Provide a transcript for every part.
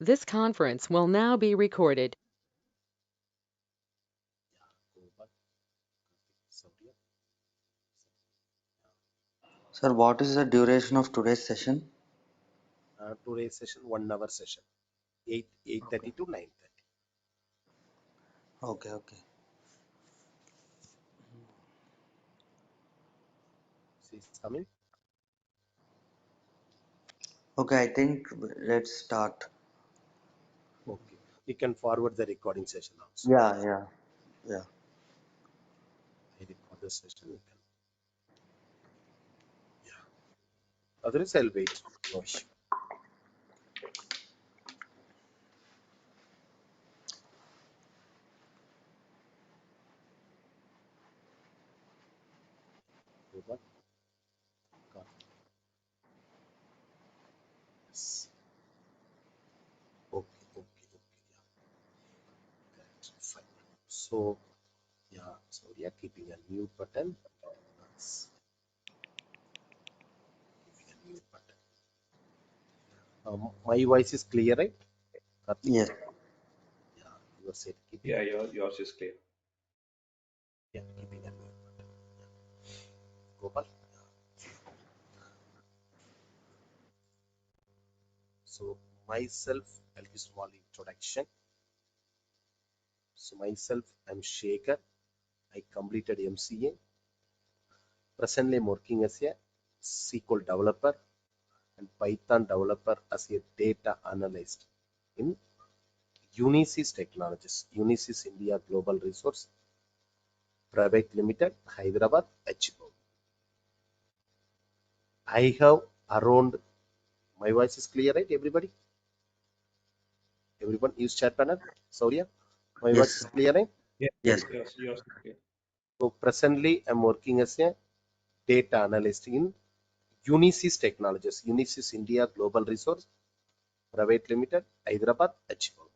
This conference will now be recorded. Sir, what is the duration of today's session? Today's session 1 hour session, 8:30 to 9:30. Okay. She's coming. Okay, I think let's start. Okay, you can forward the recording session also. Yeah. I record the session. You can. Yeah. Otherwise, I'll wait. No issue. Go back. Copy. Yes. Okay. Yeah. Correct. Fine. So yeah. So we are keeping a mute button. Yes. Keeping a mute button. My voice is clear, right? Karthik? Yes. Yeah. You are said keeping. Yeah, yours is clear. Yeah. Keeping a mute button. Go back. So myself, I'll give small introduction. So myself, I'm Shekhar. I completed MCA. Presently, I'm working as a SQL developer and Python developer as a data analyst in Unisys Technologies. Unisys India Global Resource Private Limited, Hyderabad, HBO. I have around, my voice is clear, right? Everybody? Everyone use chat panel? Surya, my voice is Yes. clear, right? Yeah, Yes. yours is clear. So presently, I'm working as a data analyst in Unisys Technologies, Unisys India Global Resource Private Limited, Hyderabad, HBO.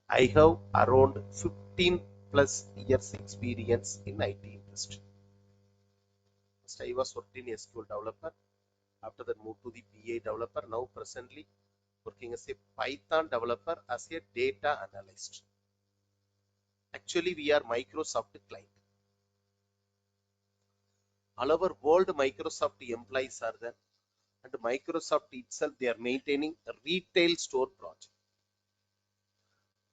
I have around 15 plus years experience in IT industry. First, I was working as SQL developer. After that, moved to the BA developer. Now, presently, working as a Python developer as a data analyst. Actually, we are Microsoft client. All over world, Microsoft employees are there, and Microsoft itself they are maintaining a retail store project.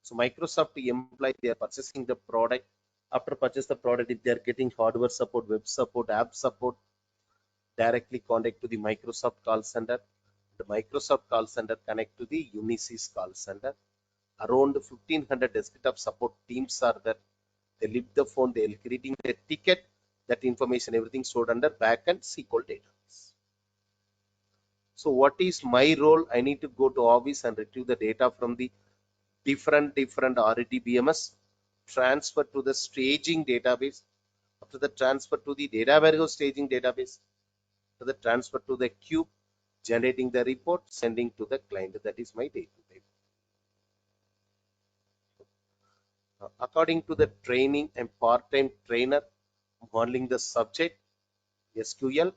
So Microsoft employee they are purchasing the product. After purchase the product, if they are getting hardware support, web support, app support, directly contact to the Microsoft call center. The Microsoft call center connect to the Unisys call center. Around 1500 desktop support teams are there. They lift the phone, they are creating the ticket. That information, everything stored under backend SQL database. So what is my role? I need to go to office and retrieve the data from the different RDBMS, transfer to the staging database. After the transfer to the data warehouse staging database, to the transfer to the cube, generating the report, sending to the client. That is my day-to-day. According to the training, I'm part-time trainer, modeling the subject, SQL,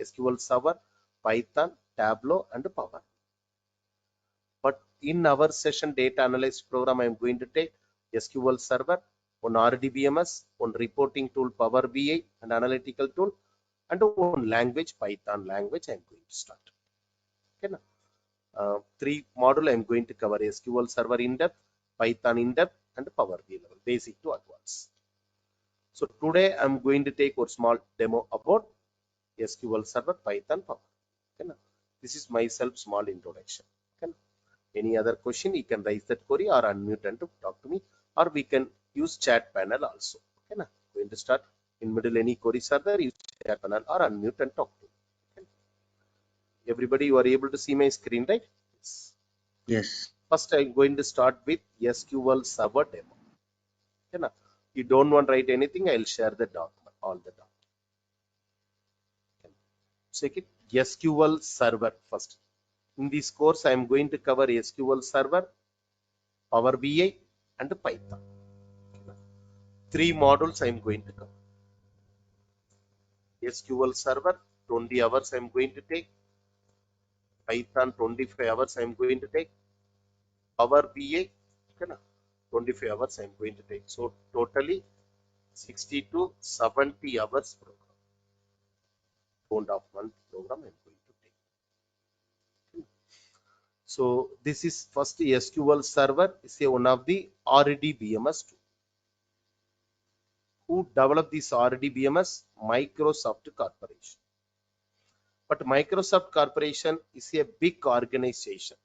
SQL Server, Python, Tableau, and Power. But in our session data analyst program, I'm going to take SQL Server, one RDBMS, one reporting tool, Power BI, and analytical tool, and one language, Python language, I'm going to start. Okay, three module I'm going to cover: SQL Server in depth, Python in depth, and Power BI level, basic to advanced. So today I'm going to take a small demo about SQL Server, Python, Power. Okay, this is myself small introduction. Okay, any other question, you can raise that query or unmute and to talk to me, or we can use chat panel also. Okay, na? Going to start in middle. Any queries are there? Use chat panel or unmute and talk to me. Okay. Everybody, you are able to see my screen, right? Yes. Yes. First, I'm going to start with SQL Server demo. Okay, na? You don't want to write anything, I'll share the document, all the document. Okay. Check it. SQL Server first. In this course, I am going to cover SQL Server, Power BI, and Python. Three modules I am going to cover. SQL Server, 20 hours I am going to take. Python 25 hours I am going to take. Power BI, okay, na? 25 hours I am going to take. So totally 60 to 70 hours program. 2.5 month program I am going to take. So this is first SQL Server is one of the RDBMS tool. Who developed this RDBMS? Microsoft Corporation. But Microsoft Corporation is a big organization.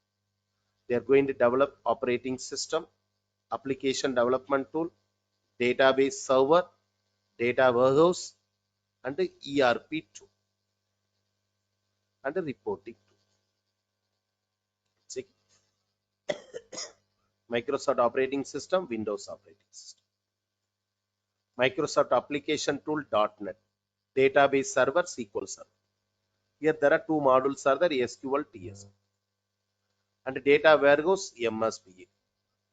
They are going to develop operating system, application development tool, database server, data warehouse, and the ERP tool, and the reporting tool. See, Microsoft operating system, Windows operating system. Microsoft application tool, .NET. Database server, SQL Server. Here there are two modules are there, SQL, TS. And data warehouse, MSBA.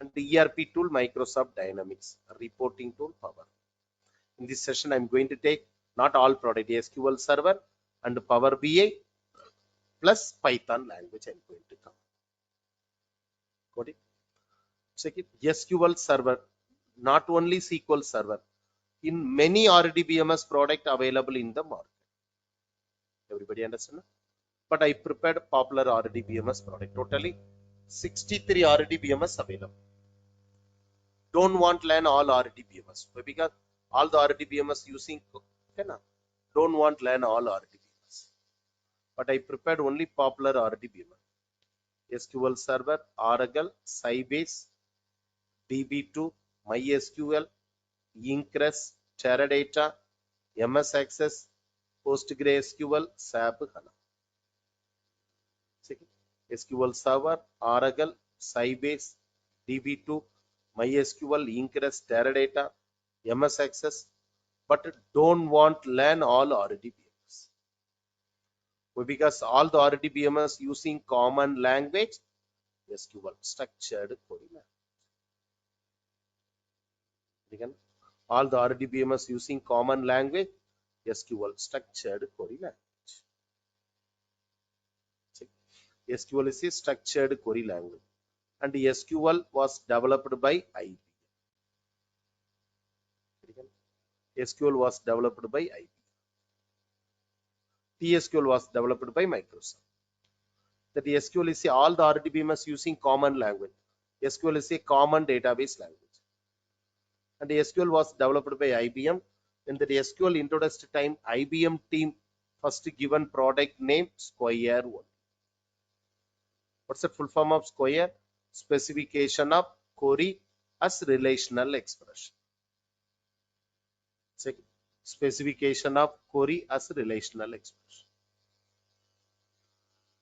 And the ERP tool, Microsoft Dynamics. Reporting tool, Power. In this session, I'm going to take not all product, SQL Server and Power BI plus Python language I'm going to cover. Got it? Check it. SQL Server, not only SQL Server, in many RDBMS product available in the market. Everybody understand? But I prepared popular RDBMS product. Totally 63 RDBMS available. Don't want to learn all RDBMS because all the RDBMS using don't want to learn all RDBMS. But I prepared only popular RDBMS. SQL Server, Oracle, Sybase, DB2, MySQL, Ingress, Teradata, MS Access, PostgreSQL, SAP HANA. SQL Server, Oracle, Sybase, DB2, MySQL, Ingress, Teradata, MS Access, but don't want to learn all RDBMS. Because all the RDBMS using common language, SQL, structured query language. All the RDBMS using common language, SQL, structured query language. SQL is a structured query language, and SQL was developed by IBM. SQL was developed by IBM. TSQL was developed by Microsoft. That SQL is all the RDBMS using common language. SQL is a common database language. And SQL was developed by IBM. In the SQL introduced time, IBM team first given product name Square 1. What's the full form of Square? Specification of query as relational expression. Second, specification of query as relational expression.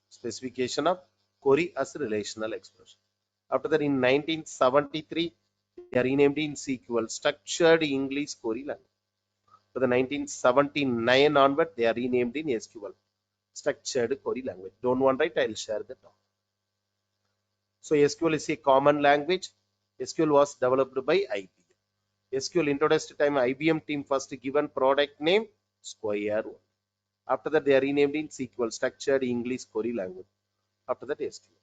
Specification of query as relational expression. After that, in 1973, they are renamed in SQL, Structured English Query Language. For the 1979 onward, they are renamed in SQL, Structured Query Language. Don't want write, I'll share the talk. So SQL is a common language. SQL was developed by IBM. SQL introduced time IBM team first given product name Square 1. After that, they are renamed in SQL, Structured English Query Language. After that, SQL.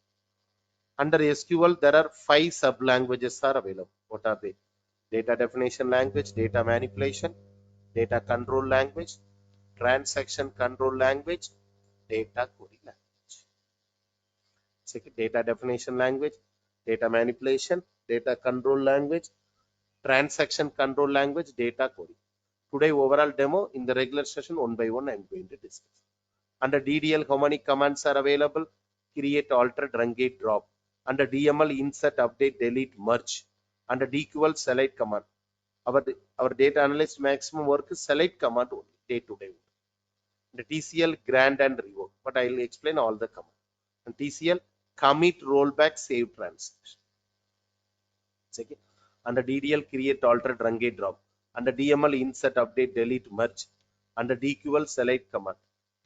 Under SQL, there are 5 sub-languages are available. What are they? Data definition language, data manipulation, data control language, transaction control language, data query language. Second, data definition language, data manipulation, data control language, transaction control language, data query. Today, overall demo in the regular session, one by one, I am going to discuss. Under DDL, how many commands are available? Create, alter, truncate, drop. Under DML, insert, update, delete, merge. Under DQL, select command. Our data analyst maximum work is select command only, day to day. The TCL, grant and revoke. But I will explain all the commands. And TCL, commit, rollback, save, transaction. Second, under DDL, create, alter, truncate, drop. Under DML, insert, update, delete, merge. Under DQL, select command.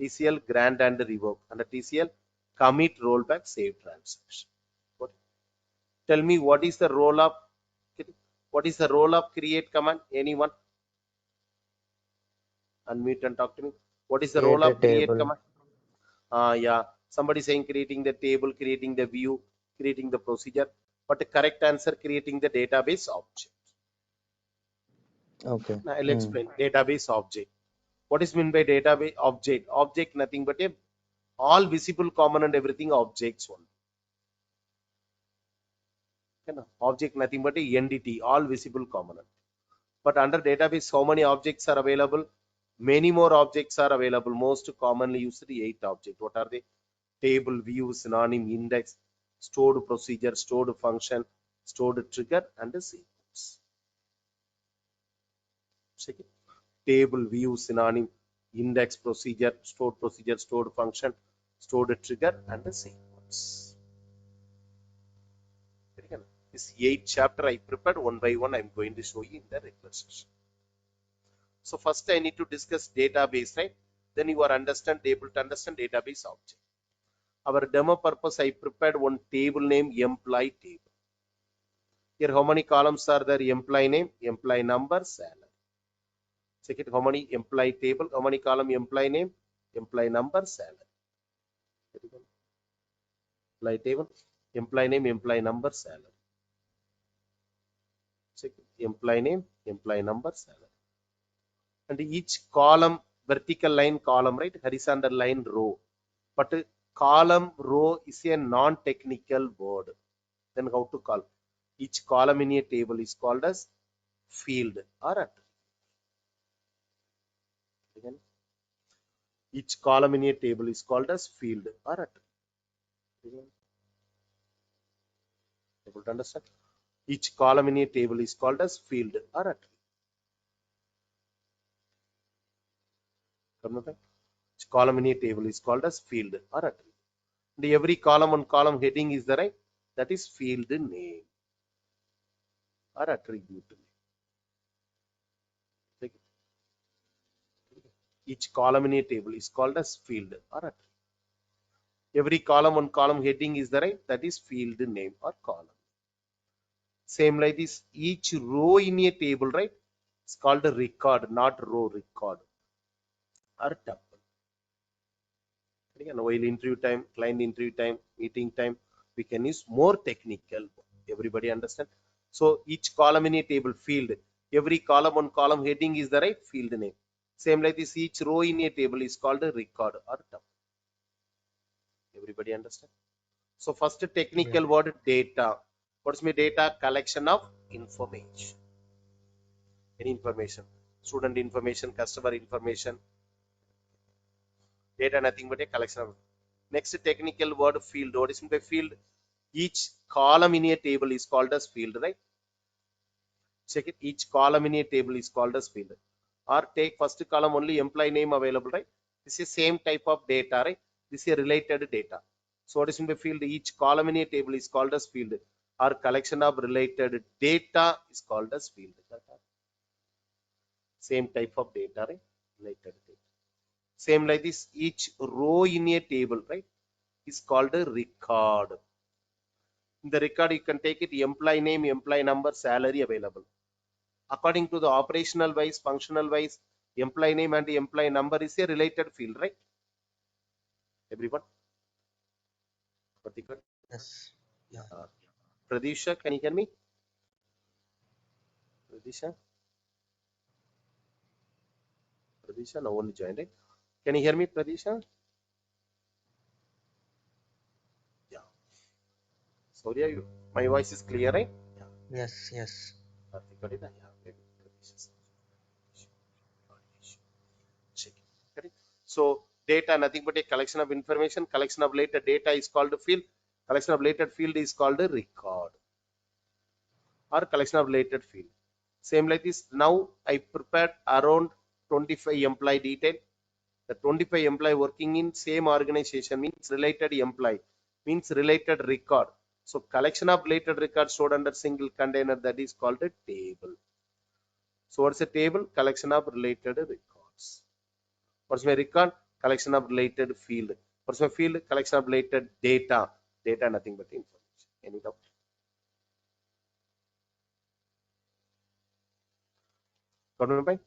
TCL, grant and revoke. Under TCL, commit, rollback, save, transaction. Tell me what is the role of create command? Anyone? Unmute and talk to me. What is the role Create a of create table. command? Yeah. Somebody saying creating the table, creating the view, creating the procedure, but the correct answer creating the database object. Okay. Now I'll explain database object. What is meant by database object? Object nothing but a all visible common and everything objects one. Object nothing but a entity, all visible component. But under database, how many objects are available? Many more objects are available. Most commonly used the 8 objects. What are they? Table, view, synonym, index, stored procedure, stored function, stored trigger, and a sequence. Second, table, view, synonym, index, procedure, stored function, stored trigger, and a sequence. This 8 chapter I prepared one by one. I'm going to show you in the regular session. So first I need to discuss database, right? Then you are able to understand database object. Our demo purpose, I prepared one table name employee table. Here how many columns are there? Employee name, employee number, salary. Check it, how many employee table, how many column employee name, employee number, salary. Employee table, employee name, employee number, salary. Check it, employee name, employee number, salary. And each column, vertical line column, right? Horizontal line row. But column row is a non-technical word. Then how to call? Each column in a table is called as field or attribute. Again, each column in a table is called as field or attribute. Again, able to understand? Each column in a table is called as field or attribute. Each column in a table is called as field or attribute. And every column on column heading is the right, that is field name or attribute name. Each column in a table is called as field or attribute. Every column on column heading is the right, that is field name or column. Same like this, each row in a table, right? It's called a record, not row, record or tuple. Again, while interview time, client interview time, meeting time, we can use more technical. Everybody understand? So each column in a table field, every column on column heading is the right field name. Same like this, each row in a table is called a record or tuple. Everybody understand? So first technical Yeah. word data. What's my data? Collection of information. Any information, student information, customer information, data nothing but a collection of. Next technical word field. What is meant by field? Each column in a table is called as field, right? Check it. Each column in a table is called as field. Or take first column only employee name available, right? This is same type of data, right? This is related data. So what is meant by field? Each column in a table is called as field. Or collection of related data is called as field. Same type of data, right? Related data. Same like this, each row in a table, right, is called a record. In the record, you can take it employee name, employee number, salary available. According to the operational wise, functional wise, employee name and the employee number is a related field, right? Everyone? Yes. Yeah. Pradisha, can you hear me? Pradisha? Pradisha, no one joined it. Can you hear me, Pradisha? Yeah. Sorry, my voice is clear, right? Yes. Yes. Yeah. So data nothing but a collection of information. Collection of later data is called a field. Collection of later field is called a record or collection of related field. Same like this. Now I prepared around 25 employee detail. The 25 employee working in same organization means related employee, means related record. So collection of related records stored under single container, that is called a table. So what's a table? Collection of related records. What's my record? Collection of related field. What's my field? Collection of related data. Data nothing but information. Any doubt?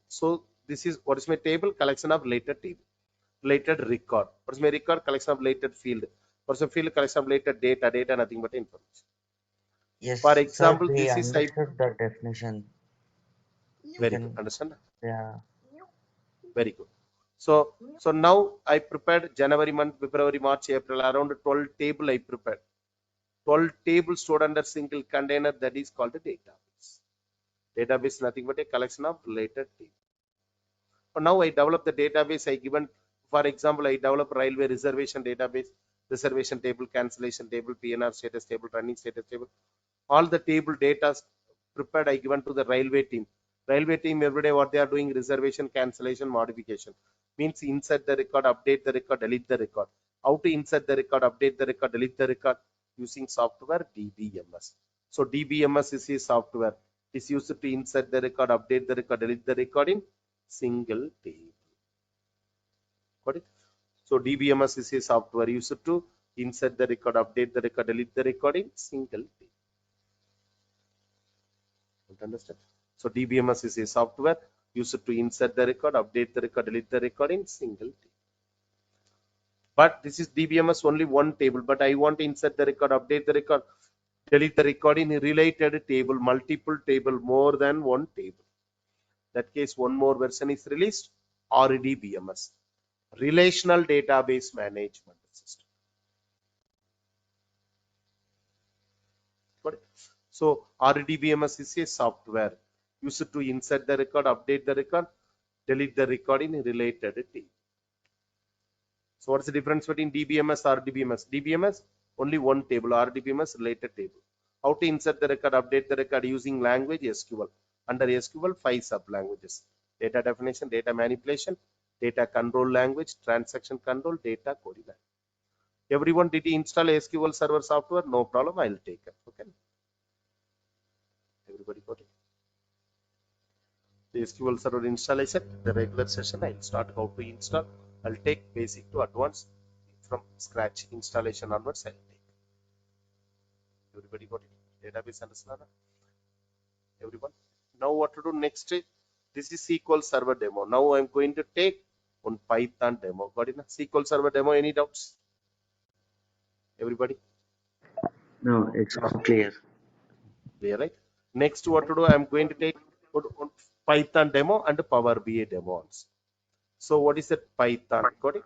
So this is what is my table? Collection of related table. related record. What is my record? Collection of related field. What is a field? Collection of related data. Data nothing but information. For Yes, sir, example, we this is I understood the definition. You very good. can, Understand? yeah. Very good. So now I prepared January month, February, March, April, around 12 table I prepared. 12 tables stored under single container, that is called a database. Database is nothing but a collection of related tables. So now I develop the database. I given, for example, I develop railway reservation database, reservation table, cancellation table, PNR status table, running status table. All the table data prepared I given to the railway team. Railway team every day what they are doing, reservation, cancellation, modification. Means insert the record, update the record, delete the record. How to insert the record, update the record, delete the record using software DBMS. So DBMS is a software. It is used to insert the record, update the record, delete the record in single table. Got it? So DBMS is a software used to insert the record, update the record, delete the record in single table. Understand? So DBMS is a software used to insert the record, update the record, delete the record in single table. But this is DBMS only one table, but I want to insert the record, update the record, delete the record in a related table, multiple table, more than one table. That case, one more version is released, RDBMS, Relational Database Management System. Got it? So RDBMS is a software used to insert the record, update the record, delete the record in a related table. So what's the difference between DBMS or RDBMS? DBMS only one table, RDBMS related table. How to insert the record, update the record using language SQL. Under SQL, 5 sub languages: data definition, data manipulation, data control language, transaction control, data coding language. Everyone, did you install SQL Server software? No problem, I'll take it. Okay. Everybody got it? The SQL Server installation, the regular session, I'll start how to install. I'll take basic to advanced from scratch installation onwards. I'll take. Everybody got it? Database understand? Everyone. Now what to do next? This is SQL Server demo. Now I'm going to take on Python demo. Got it? SQL Server demo. Any doubts? Everybody? No, it's all clear. Clear, right? Next, what to do? I'm going to take on Python demo and Power BI demo also. So what is that Python? Got it?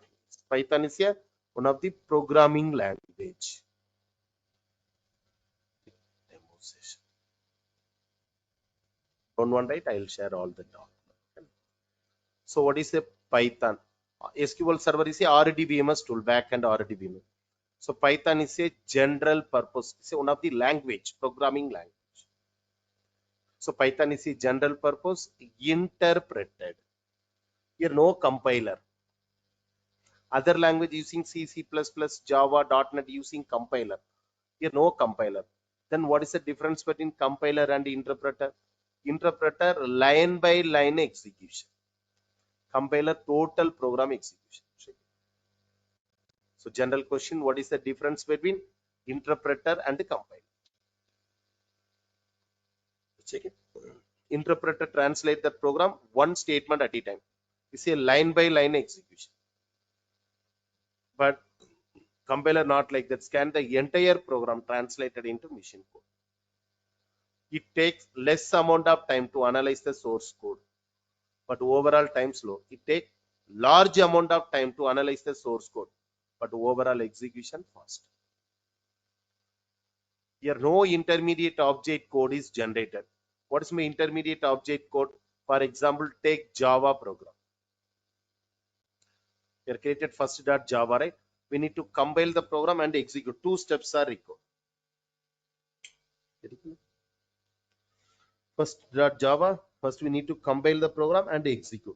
Python is here one of the programming language. Demo session. Don't want, right? I'll share all the document. So what is a Python? SQL Server is a RDBMS tool, backend RDBMS. So Python is a general purpose. It's one of the language, programming language. So Python is a general purpose interpreted. Here no compiler. Other language using C, C++, Java, .NET using compiler. Here no compiler. Then what is the difference between compiler and interpreter? Interpreter line by line execution. Compiler total program execution. So general question, what is the difference between interpreter and compiler? Check it. Interpreter translate the program one statement at a time. It's a line by line execution. But compiler not like that. Scan the entire program translated into machine code. It takes less amount of time to analyze the source code, but overall time slow. It takes large amount of time to analyze the source code, but overall execution fast. Here no intermediate object code is generated. What is my intermediate object code? For example, take Java program. We are created first .java, right? We need to compile the program and execute. Two steps are required. First .java, first we need to compile the program and execute.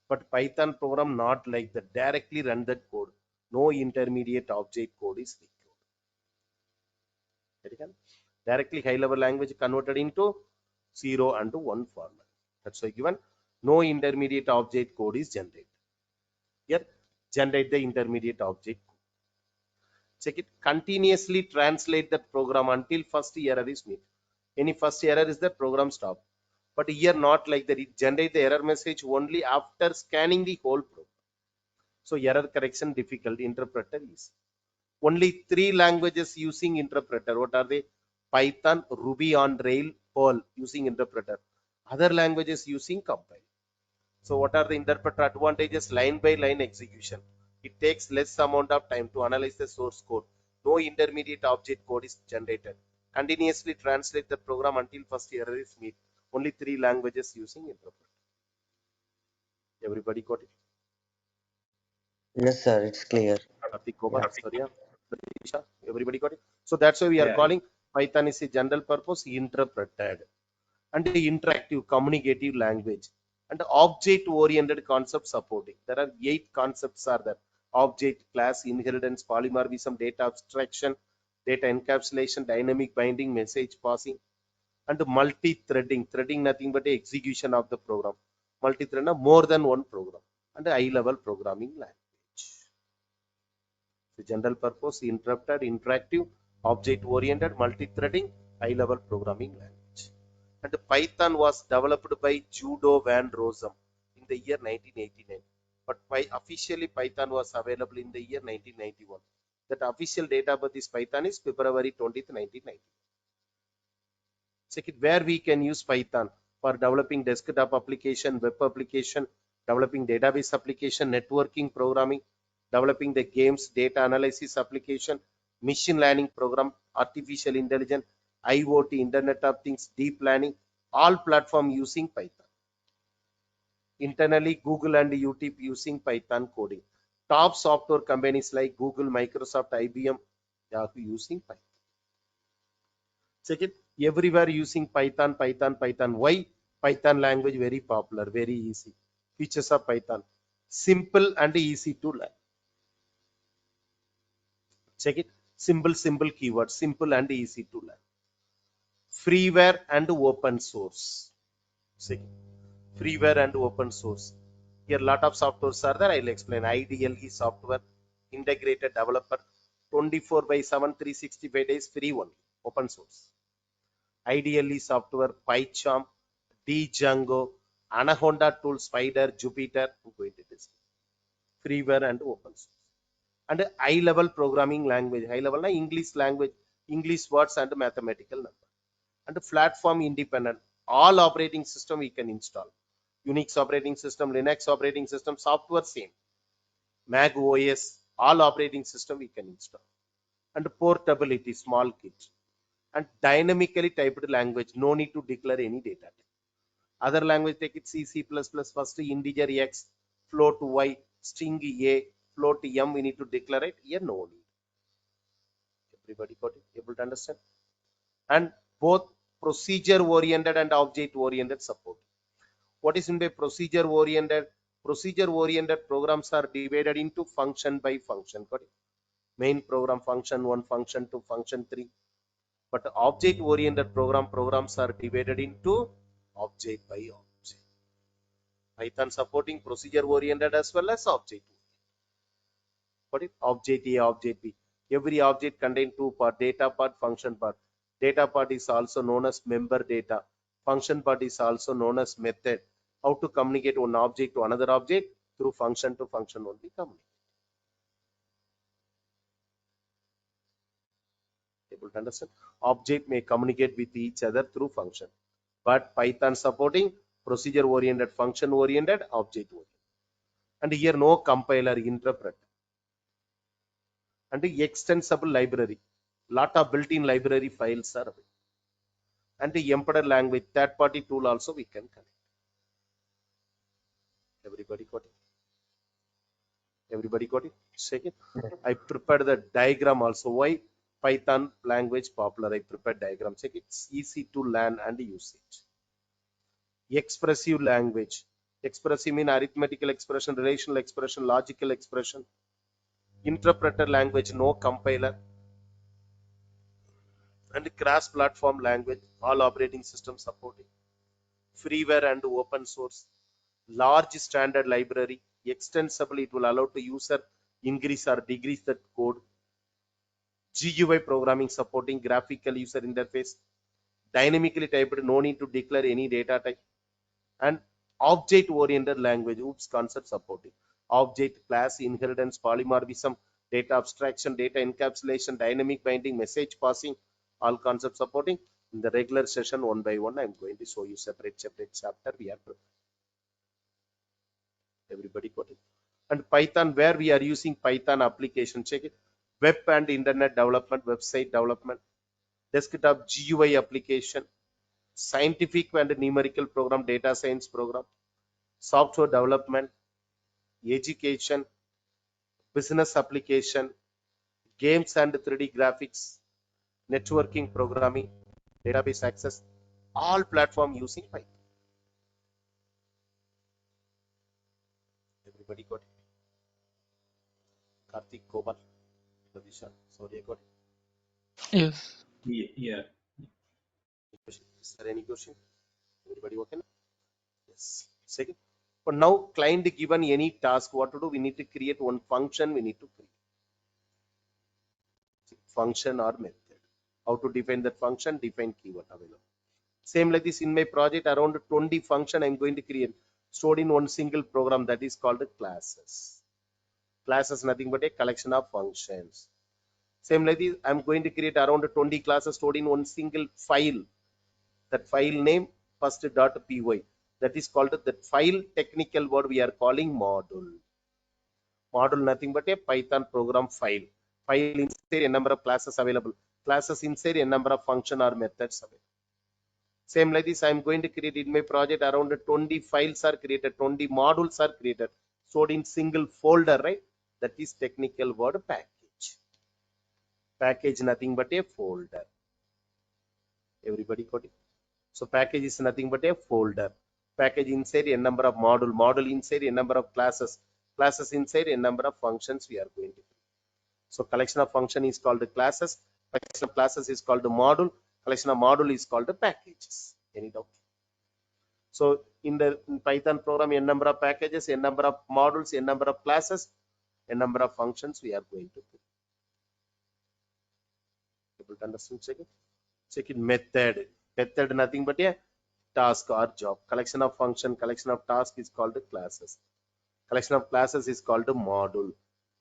But Python program not like that. Directly run that code. No intermediate object code is required. Directly high level language converted into 0 and 1 format. That's why given no intermediate object code is generated. Here generate the intermediate object code. Check it. Continuously translate that program until first error is met. Any first error is the program stop. But here not like that. It generate the error message only after scanning the whole program. So error correction difficult, interpreter easy. Only 3 languages using interpreter. What are they? Python, Ruby on Rail, Perl using interpreter. Other languages using compile. So what are the interpreter advantages? Line by line execution. It takes less amount of time to analyze the source code. No intermediate object code is generated. Continuously translate the program until first error is met. Only 3 languages using interpreter. Everybody got it? Yes, sir, it's clear. Karthik Yeah. Kobar, Surya, Pratisha, everybody got it? So that's why we are Yeah. calling Python is a general purpose interpreted and interactive communicative language and object oriented concept supporting. There are 8 concepts are there: object, class, inheritance, polymorphism, data abstraction, data encapsulation, dynamic binding, message passing, and multi-threading. Threading nothing but the execution of the program. Multi-thread more than one program and high level programming language. The general purpose, interrupted, interactive, object oriented, multi-threading, high level programming language. And Python was developed by Judo van Rossum in the year 1989. But why officially Python was available in the year 1991. That official date of birth is Python is February 20th, 1990. Check it where we can use Python for developing desktop application, web application, developing database application, networking programming, developing the games, data analysis application, machine learning program, artificial intelligence, IoT, Internet of Things, deep learning, all platform using Python. Internally, Google and YouTube using Python coding. Top software companies like Google, Microsoft, IBM, Yahoo using Python. Check it. Everywhere using Python, Python, Python. Why? Python language very popular, very easy. Features of Python. Simple and easy to learn. Check it. Simple keyword. Simple and easy to learn. Freeware and open source. Check it. Freeware and open source. Here lot of softwares are there. I'll explain. IDLE software, integrated developer, 24 by 7, 365 days free only. Open source. IDLE software, PyCharm, Django, Anaconda tool, Spider, Jupyter. I'm going to this. Freeware and open source. And high level programming language. High level na English language, English words and mathematical number. And platform independent. All operating system we can install. Unix operating system, Linux operating system, software same. Mac OS, all operating system we can install. And portability, small kit. And dynamically typed language, no need to declare any data type. Other language take it C, C++, first integer X, float Y, string A, float M, we need to declare it. Here no need. Everybody got it? Able to understand? And both procedure oriented and object oriented support. What is in by procedure oriented? Procedure oriented programs are divided into function by function. Got it? Main program function 1, function 2, function 3. But object oriented programs are divided into object by object. Python supporting procedure oriented as well as object. What is object A, object B? Every object contains 2 parts: data part, function part. Data part is also known as member data. Function part is also known as method. How to communicate one object to another object? Through function to function only communicate. Able to understand? Object may communicate with each other through function. But Python supporting procedure oriented, function oriented, object oriented. And here no compiler, interpreter. And the extensible library. Lot of built-in library files are available. And the embedded language, third-party tool also we can connect. Everybody got it? Everybody got it? Second, I prepared the diagram also. Why Python language popular? I prepared diagram. Check it. It's easy to learn and usage. Expressive language. Expressive mean arithmetical expression, relational expression, logical expression. Interpreter language, no compiler. And cross-platform language, all operating systems supporting. Freeware and open source. Large standard library. Extensible, it will allow the user increase or decrease the code. GUI programming supporting graphical user interface. Dynamically typed, no need to declare any data type. And object oriented language, OOPS concept supporting. object, class, inheritance, polymorphism, data abstraction, data encapsulation, dynamic binding, message passing, all concepts supporting. In the regular session, one by one, I'm going to show you separate chapter. We are everybody got it. And Python, where we are using Python application, check it. Web and internet development, website development, desktop GUI application, scientific and numerical program, data science program, software development, education, business application, games and 3D graphics, networking programming, database access, all platform using Python. Everybody got it? Karthik, Gopal, Pravisha, sorry, I got it. Yes. Yeah. Is there any question? Everybody okay? Yes. Second. But now client given any task, what to do? We need to create one function. We need to create function or method. How to define that function? Define keyword available. Same like this in my project, around 20 function I'm going to create stored in one single program that is called classes. Classes nothing but a collection of functions. Same like this, I'm going to create around 20 classes stored in one single file. That file name first.py. That is called that file technical word we are calling module. Module nothing but a Python program file. File inside a number of classes available. Classes inside a number of function or methods available. Same like this, I'm going to create in my project around 20 files are created, 20 modules are created, stored in single folder, right? That is technical word package. Package nothing but a folder. Everybody got it? So package is nothing but a folder. Package inside a number of module inside a number of classes inside a number of functions we are going to do. So collection of function is called classes, collection of classes is called module, collection of module is called packages. Any doubt? So in Python program, a number of packages, a number of modules, a number of classes, a number of functions we are going to do. Able to understand? Check it. Method. Method nothing but a task or job. Collection of function, collection of task is called classes. Collection of classes is called module.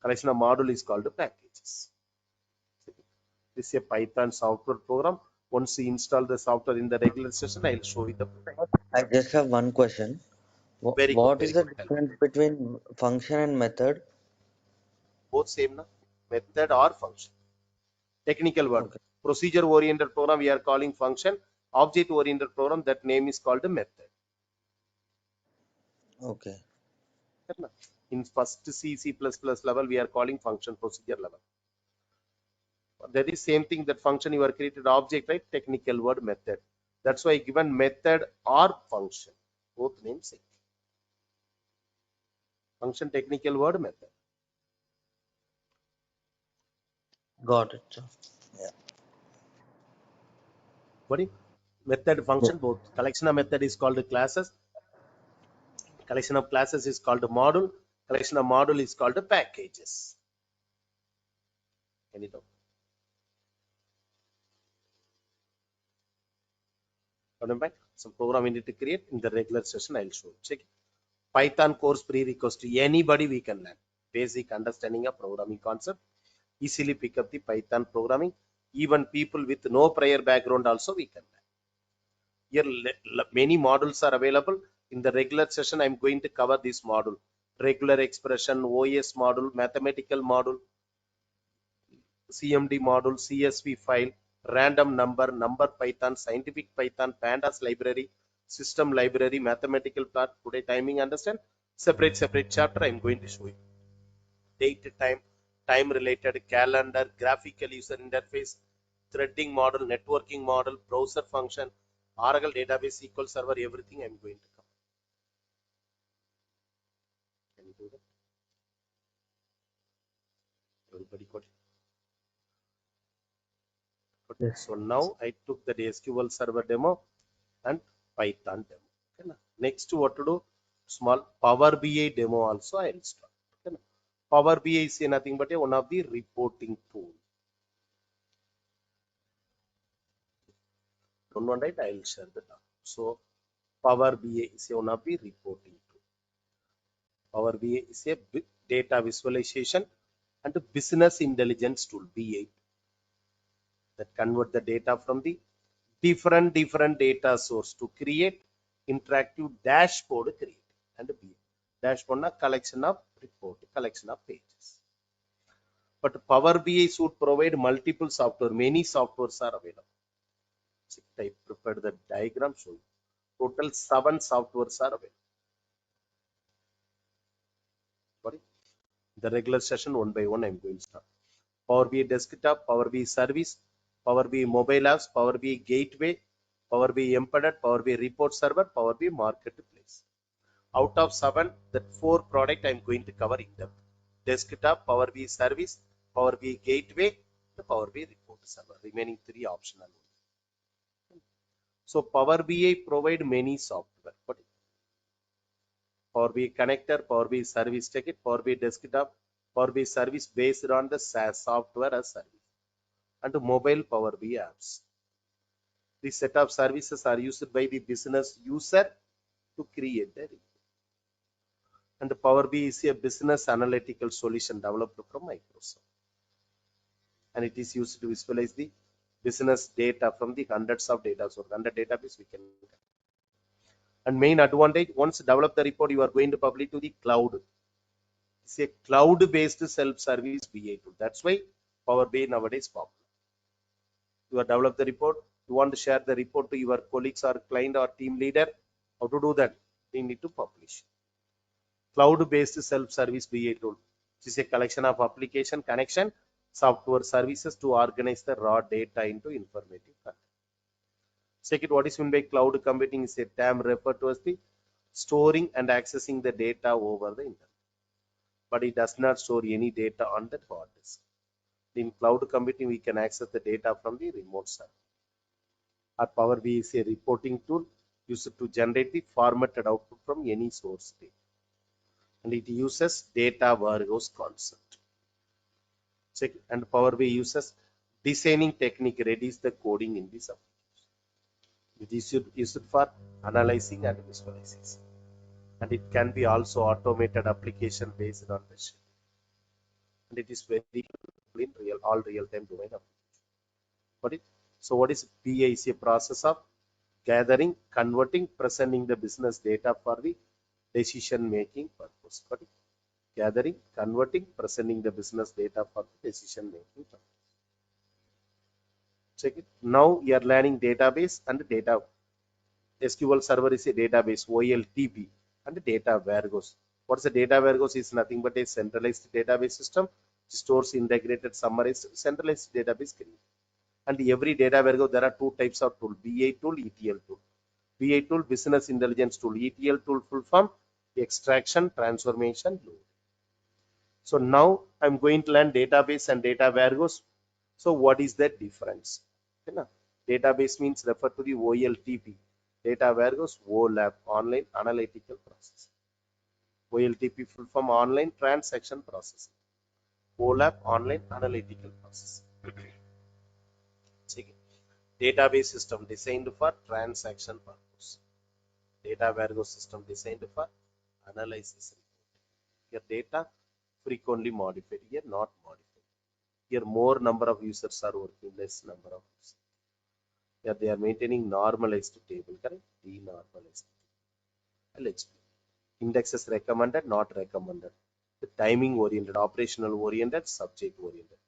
Collection of module is called packages. This is a Python software program. Once you install the software in the regular session, I'll show you the I just have one question. very good, What is very the good. Tell me. difference between function and method? Both same, na? Method or function. Technical word. Okay. Procedure oriented program we are calling function. Object oriented program, that name is called a method. Okay. In first C++ level, we are calling function procedure level. That is same thing, that function you are created object, right? Technical word method. That's why given method or function. Both names same. Function technical word method. Got it, sir. Yeah. What is method function? Both. Collection of method is called classes. Collection of classes is called module. Collection of module is called packages. Any doubt? Coming back, some program we need to create in the regular session. I'll show you. Check it. Python course prerequisite. Anybody we can learn. Basic understanding of programming concept. Easily pick up the Python programming. Even people with no prior background also we can learn. Here many modules are available. In the regular session, I'm going to cover this module. Regular expression, OS module, mathematical module, CMD module, CSV file, random number Python, scientific Python, pandas library, system library, mathematical part. Today timing, understand? Separate chapter I'm going to show you. Date, time related, calendar, graphical user interface, threading model, networking model, browser function, Oracle database, SQL server, everything I'm going to cover. Can you do that? Everybody got it? Yes. So now I took the SQL server demo and Python demo. Okay, na? Next, what to do? Small Power BI demo also I will start. Okay, na? Power BI is nothing but one of the reporting tool. Don't want it, I will share the doc. So Power BI is one of the reporting tool. Power BI is a data visualization and business intelligence tool, BI, that convert the data from the different data source to create interactive dashboard create and BI. Dashboard na collection of report, collection of pages. But Power BI should provide multiple software. Many softwares are available. I prepared the diagram show you. Total 7 softwares are available. Sorry. The regular session one by one I'm going to start. Power BI Desktop, Power BI Service, Power BI Mobile Apps, Power BI Gateway, Power BI Embedded, Power BI Report Server, Power BI Marketplace. Out of 7, that 4 product I'm going to cover in depth. Desktop, Power BI Service, Power BI Gateway, the Power BI Report Server. Remaining 3 optional. So Power BI provide many software. Power BI Connector, Power BI Service Ticket, Power BI Desktop, Power BI Service based on the SaaS software as service, and mobile Power BI apps. This set of services are used by the business user to create the report. And the Power BI is a business analytical solution developed from Microsoft. And it is used to visualize the business data from the hundreds of data sources. Under database, we can. And main advantage, once develop the report, you are going to publish to the cloud. It's a cloud-based self-service BI tool. That's why Power BI nowadays popular. You are develop the report. You want to share the report to your colleagues or client or team leader. How to do that? We need to publish. Cloud-based self-service BI tool, which is a collection of application connection software services to organize the raw data into informative content. Second, what is meant by cloud computing is a term referred to as the storing and accessing the data over the internet. But it does not store any data on the hard disk. In cloud computing, we can access the data from the remote server. Our Power BI is a reporting tool used to generate the formatted output from any source data. And it uses data warehouse concept. And Power BI uses designing technique, readies the coding in this application. It is used for analyzing and visualizing. And it can be also automated application based on machine. And it is very in all real-time domain application. So what is BI? Is a process of gathering, converting, presenting the business data for the decision-making purpose. Gathering, converting, presenting the business data for the decision-making purpose. Check it. Now you are learning database and data. SQL Server is a database, OLTP, and data warehouse. What's a data warehouse? Is nothing but a centralized database system which stores integrated, summarized, centralized database. And every data warehouse, there are 2 types of tool: BI tool, ETL tool. BI tool, business intelligence tool. ETL tool, full form, extraction, transformation, load. So now I'm going to learn database and data warehouse. So what is the difference? Database means refer to the OLTP. Data warehouse, OLAP, online analytical process. OLTP full form, online transaction processing. OLAP, online analytical process. Database system designed for transaction purpose. Data warehouse system designed for analysis. Here data frequently modified, here not modified. Here more number of users are working, less number of users. Here they are maintaining normalized table, correct? Denormalized. I'll explain. Indexes recommended, not recommended. The timing oriented, operational oriented, subject oriented.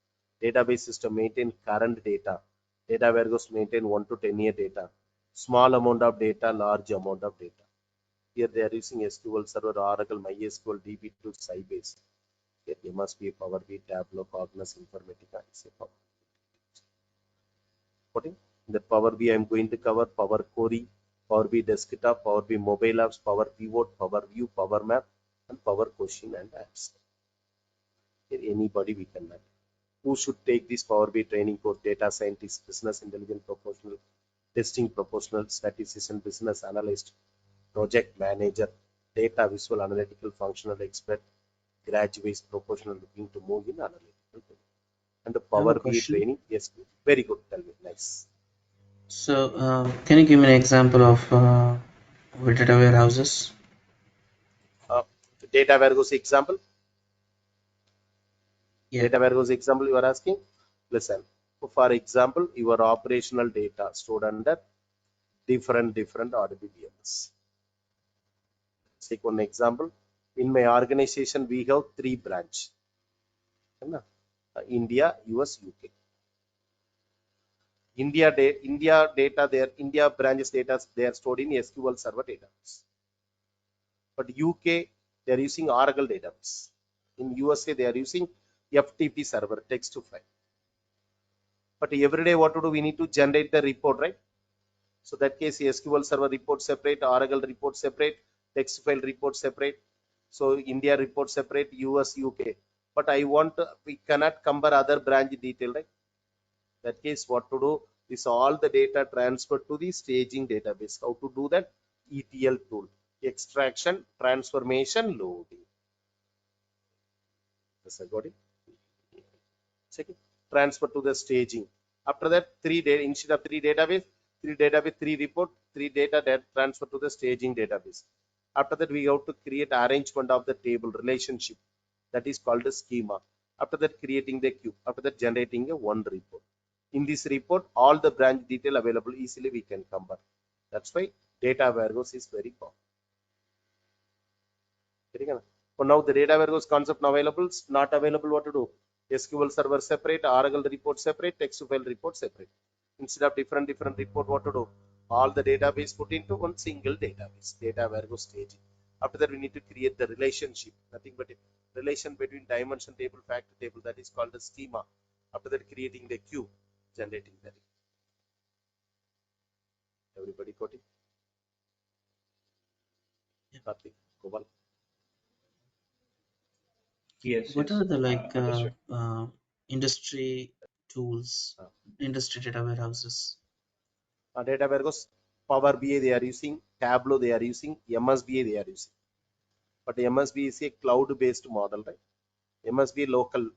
Database system maintain current data. Data warehouse maintain 1 to 10 year data. Small amount of data, large amount of data. Here they are using SQL Server, Oracle, MySQL, DB2, Sybase. Here there must be a Power BI, Tableau, Cognos, Informatica. In the Power BI, I'm going to cover Power Query, Power BI Desktop, Power BI Mobile Apps, Power Pivot, Power View, Power Map, and Power Question and Answer. Here anybody we can learn. Who should take this Power BI training course? Data scientist, business intelligence professional, testing professional, statistician, business analyst, project manager, data visual analytical functional expert, graduates professional looking to move in analytical field. And the I have a Power BI question. training, yes, very good. Tell me, nice. So, can you give me an example of data warehouses? Uh, Data warehouse example. Yeah. Data warehouse example you are asking. Listen. For example, your operational data stored under different RDBMS. Take one example. In my organization, we have 3 branch. India, US, UK. India data there, India branches data they are stored in SQL Server database. But UK they are using Oracle database. In USA they are using FTP server text to file. But every day what to do? We need to generate the report, right? So that case SQL Server report separate, Oracle report separate, text file report separate. So India report separate, US, UK. But I want we cannot compare other branch detail, right? That case what to do is all the data transferred to the staging database. How to do that? ETL tool, extraction, transformation, loading. Yes, I got it. Second, transfer to the staging. After that, instead of three database, three report, three data that transfer to the staging database. After that, we have to create arrangement of the table relationship. That is called a schema. After that, creating the queue. After that, generating a one report. In this report, all the branch detail available easily we can compare. That's why data warehouse is very powerful. For now, the data warehouse concept now available, not available, what to do? SQL server separate, Oracle report separate, text to file report separate. Instead of different report, what to do? All the database put into one single database, data warehouse staging. After that, we need to create the relationship, nothing but a relation between dimension table, factor table, that is called the schema. After that, creating the queue, generating the. Everybody got it? Karthik, Gopal. Yes, What yes. are the Understood. industry tools, industry data warehouses? Data warehouse, Power BI they are using, Tableau they are using, MSBA they are using. But MSB is a cloud-based model, right? MSB local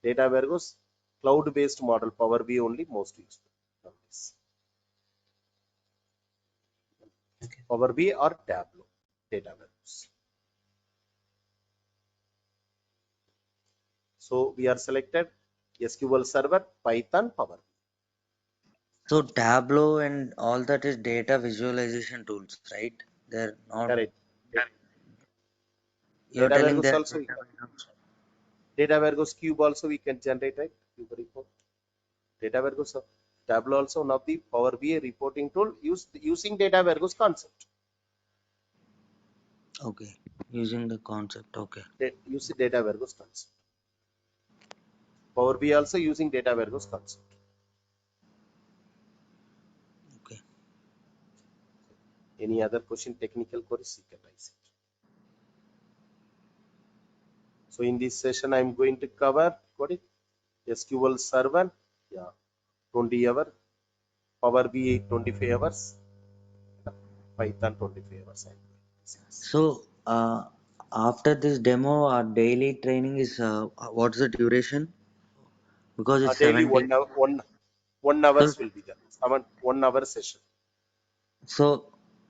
data warehouse, cloud-based model, Power BI only most used. Okay. Power BI or Tableau data warehouse. So we are selected SQL Server, Python, Power BI. So Tableau and all that is data visualization tools, right? They're not. Correct. You're Data telling warehouse that also, data warehouse cube also we can generate, right? Cube report. Data warehouse, Tableau also one of the Power BI reporting tool using data warehouse concept. okay, using the concept. Okay. Use the data warehouse concept. Power BI also using data warehouse concept. Okay. Any other question, technical queries, you can raise it. So in this session, I'm going to cover what is SQL Server, yeah, 20 hours, Power BI 25 hours, Python 25 hours. So after this demo, our daily training is what's the duration? Because it's Daily 7 days. 1 hour, one So hours will be there. 1 hour session. so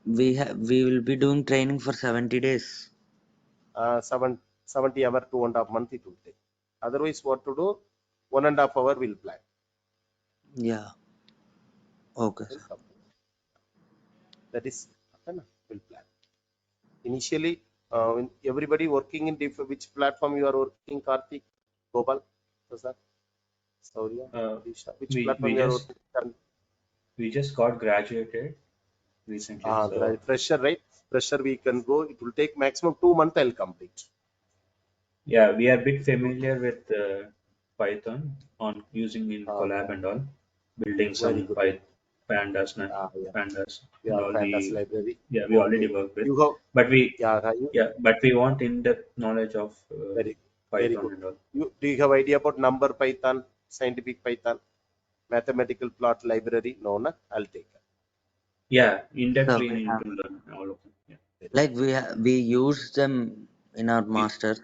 we will be doing training for 70 days. 70 hour, 2.5 months it will take. Otherwise, what to do? 1.5 hour will plan. Yeah. Okay, Will sir. come. That is, will plan. Initially, when everybody working in which platform you are working, Karthik, Gopal, Prasad, Saurya, Uh, Disha, which we platform we you are just working? we just got graduated recently, so Fresher, right? Fresher we can go. It will take maximum 2 months. I'll complete. yeah, we are a bit familiar with Python on using in Okay, collab and all, building very some good, very good. Yeah, pandas and yeah, all Pandas the library. yeah we already Okay, work with, you have, but we you yeah but we want in-depth knowledge of very, very Python good. and all. You do you have idea about number Python, scientific Python, mathematical plot library? No, na? I'll take it. Yeah, in-depth So we we need have to learn all of them. Yeah. Very like we use them in our good. masters,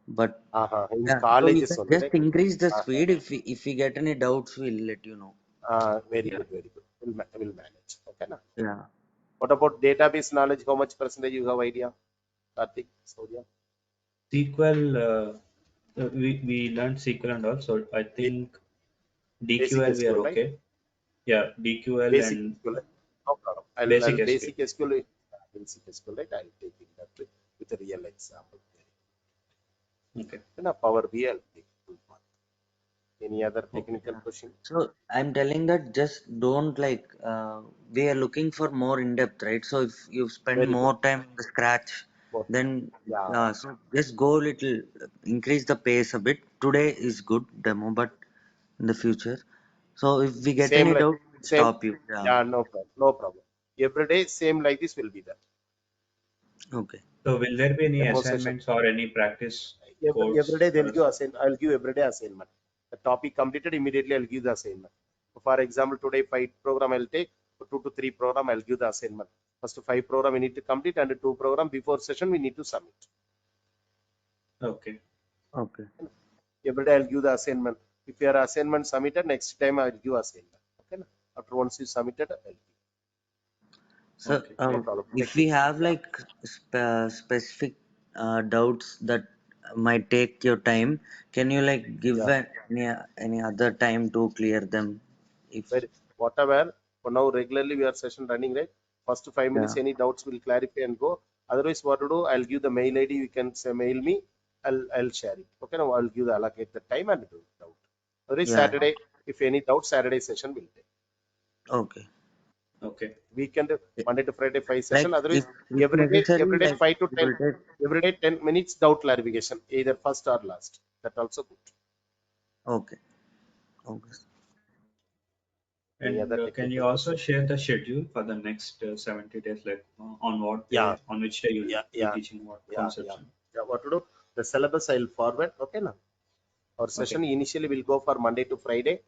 but In yeah. So you colleges can only, just right? increase the Uh-huh. speed. If we get any doubts, we'll let you know. Very Yeah. good, very good. We'll manage. Okay, na? Yeah. What about database knowledge? How much percentage you have idea? Karthik, Surya? SQL, we learned SQL and all, so I Ba- think Basic DQL we are SQL, right? okay. Yeah, DQL Basic and SQL, right? No problem. basic I'll SQL. basic SQL, right? I'll take it that way with a real example. Okay. Then a Power BI, I'll take full path. Any other Okay. technical Yeah. question? So I'm telling that just don't like we are looking for more in depth, right? So if you spend Very good. more time in the scratch, More. then Yeah. so just go little, increase the pace a bit. Today is good demo, but in the future. So if we get Same any like doubt, we'll same. stop you. Yeah. Yeah, no problem. No problem. Every day, same like this will be there. Okay. So will there be any Demo session. assignments or any practice Every day codes? they'll give assign. I'll give every day assignment. The topic completed immediately. I'll give the assignment. For example, today 5 program I'll take. 2 to 3 program I'll give the assignment. First 5 program we need to complete and 2 program before session we need to submit. Okay. Okay. Every day I'll give the assignment. If your assignment submitted, next time I'll give assignment. Okay. After once you submitted, I'll give. So Okay. No Sure. problem. if we have Yeah. like specific doubts that might take your time, can you like give Yeah. any other time to clear them? If Very whatever for now regularly we are session running, right? First 5 minutes yeah, any doubts will clarify and go. Otherwise what to do, I'll give the mail ID, you can say mail me. I'll share it. Okay, now I'll give the allocate the time and do doubt. Otherwise yeah, Saturday, if any doubt, Saturday session will take. okay. Okay. Weekend Monday to Friday 5 session. Like Otherwise if necessary, every day like 5 to we 10, will take. every day 10 minutes doubt clarification, either first or last. That also good. Okay, okay. Any And other can you technical also question? share the schedule for the next 70 days, like on what Yeah, day, on which day you'll yeah, be yeah, teaching what yeah, concepts? yeah. Yeah, what to do? The syllabus I'll forward. Okay, now. Our Okay. session initially will go for Monday to Friday.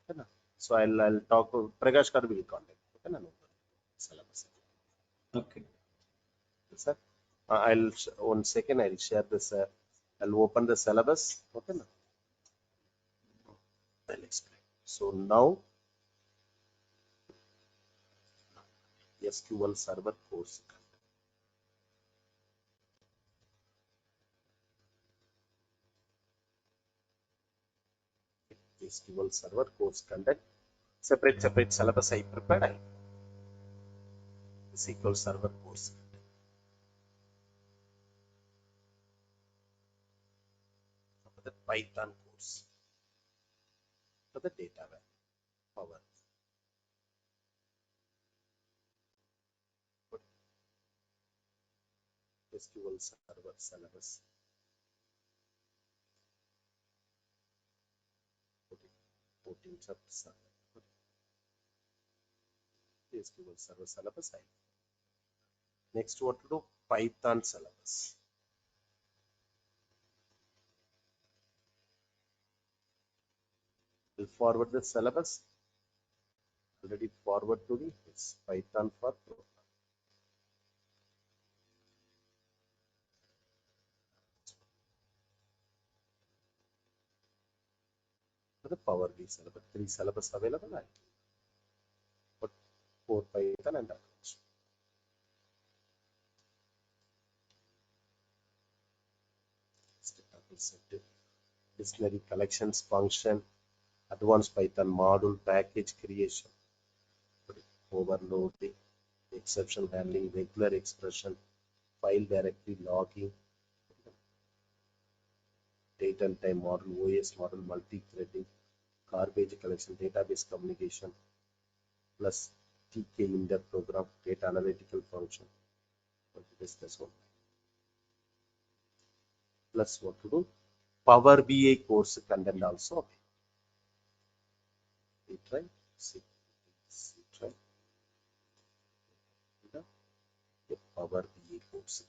Okay, na? So I'll talk to Prakash Kar will contact. Okay, na? No problem. Syllabus. Okay. Yes, sir. 1 second. I'll share this. I'll open the syllabus. Okay, na? I'll explain. So now SQL Server course. SQL Server course content. Separate syllabus I prepared. SQL Server course. For the Python course. For the data power. SQL Server syllabus. 14 chapters. SQL Server syllabus. Next, what to do? Python syllabus. We'll forward the syllabus. Already forward to the Python for the Power BI syllabus. 3 syllabus available. I put 4 Python and approach. Dictionary collections function, advanced Python module package creation, overloading, exception handling, regular expression, file directory logging, date and time model, OS model, multi-threading, garbage collection, database communication, plus TK in the program, data analytical function. What to discuss one. Plus what to do? Power BI course content also. We try. See, try. The Power BI course.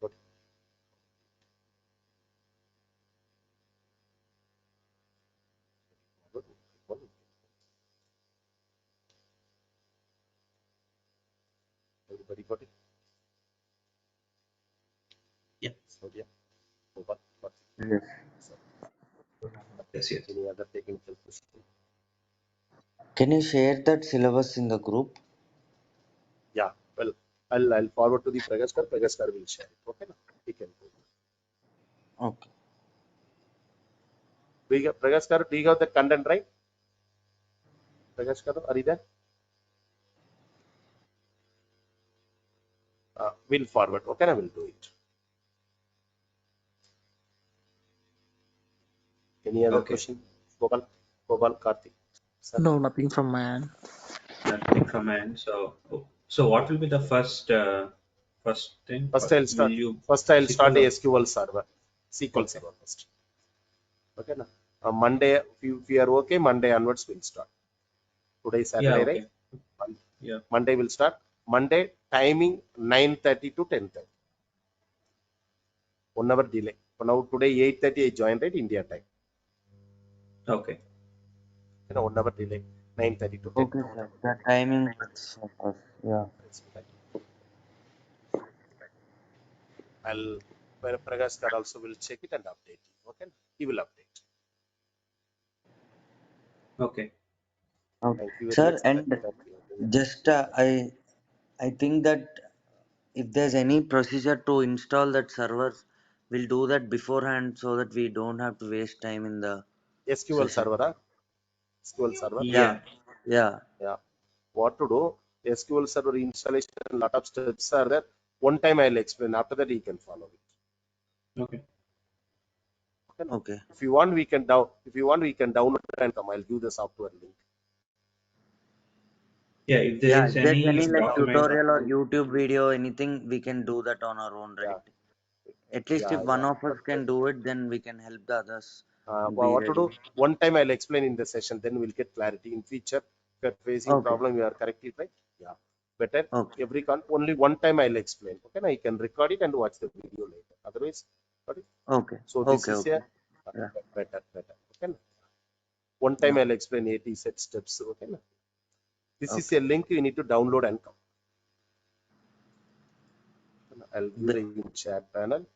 What everybody got it? Surya, Gopal, what? Yes. So, Yes, yes. any other technical question? Can you share that syllabus in the group? Yeah, well, I'll forward to the Pragaskar. Pragaskar will share it. Okay, now we can go. Okay. Pragaskar, do you have the content right? Pragaskar, are you there? We'll forward. Okay, I will do it. Any other Okay. question? Gopal, Karthik, sir. No, nothing from my end. Nothing from my end. So what will be the first thing? First, I'll Will start. you First, I'll start SQL a or SQL server, SQL okay? server first. Okay, now Monday, if you are okay, Monday onwards we'll start. Today is Yeah, Saturday, right? okay. Yeah, Monday will start. Monday timing 9:30 to 10:30. 1 hour delay. For now, today 8:30 I joined, right? India time. okay. 1 hour delay. 9:30 to 10. Okay, sir. The timing works for us. Yeah. I'll Pragaskar also will check it and update you. Okay, he will update. Okay. Okay. Thank you very much. Sir, and Thank you. just I think that if there's any procedure to install that server, we'll do that beforehand so that we don't have to waste time in the SQL session. server, huh? SQL server. Yeah. Yeah. Yeah. Yeah. What to do? SQL server installation, a lot of steps are there. One time I'll explain. After that, you can follow it. Okay. Okay, no? Okay. If you want, we can down. If you want, we can download and come. I'll give the software link. Yeah. If there Yeah. is If there's any any like document, tutorial or YouTube video, anything, we can do that on our own, right? Yeah, At least if one yeah. of us can do it, then we can help the others be What to ready. do? One time I'll explain in the session. Then we'll get clarity in future. If you're facing Okay. problem, you are correctly right. Yeah, better. Okay. Only one time I'll explain. Okay, now you can record it and watch the video later. Otherwise, got it? Okay. So this Okay. is a Okay. Yeah. better. Okay, now? One time Yeah. I'll explain 80 set steps. Okay, now? This is Okay. a link you need to download and come. I'll give Be- the in chat panel.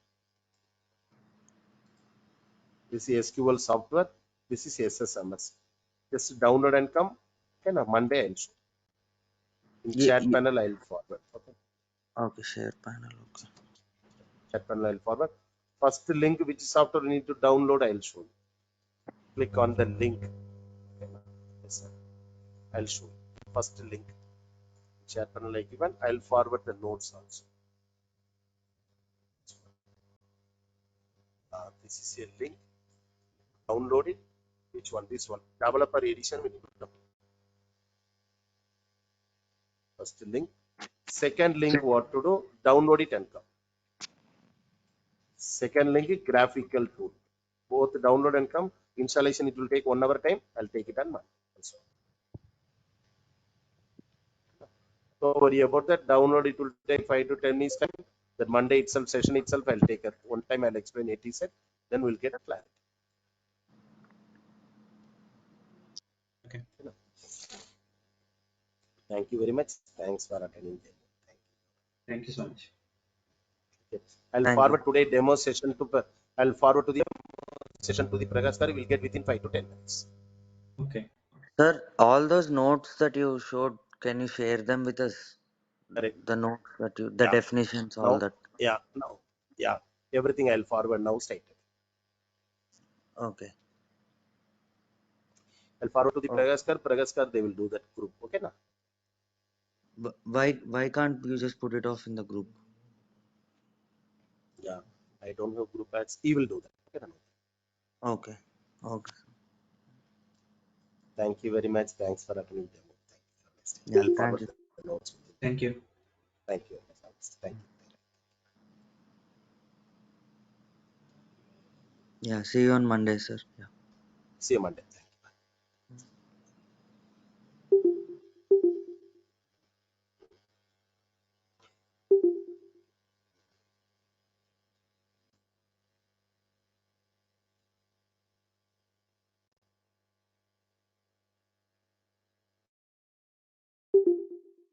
This is SQL software. This is SSMS. Just download and come. Okay, now Monday I'll show. In ye- chat ye- panel I'll forward. Okay, okay. Share panel. Okay. chat panel I'll forward. First link which software you need to download I'll show you. Click on the link. Okay, now. Yes, sir. I'll show you. First link. Chat panel I given. I'll forward the notes also. This is a link. Download it. Which one? This one. Developer edition. We need to download. First link. Second link, what to do? Download it and come. Second link is graphical tool. Both download and come. Installation, it will take 1 hour time. I'll take it on Monday. Also. Don't worry about that. Download, it will take 5 to 10 minutes time. That Monday itself, session itself, I'll take it. One time I'll explain 80 set. Then we'll get clarity. okay. You know. Thank you very much. Thanks for attending. Thank Thank you so much. you. Okay. I'll Thank you. forward today demo session to. I'll forward to the session to the Pragaskar. We'll get within 5 to 10 minutes. Okay. Sir, all those notes that you showed, can you share them with us? Correct. The notes that the Yeah. definitions, all Now, that. now, yeah, everything I'll forward now straight. Okay. I'll forward to the Oh. Pragaskar, they will do that group. Okay, na? Why can't you just put it off in the group? Yeah, I don't have group ads. He will do that. Okay, na? Okay. Okay. Thank you very much. Thanks for attending the demo. Thank you. Yeah. I'll Thank forward you. the notes. Thank you. Thank you. Thank you. Yeah. See you on Monday, sir. Yeah. See you Monday.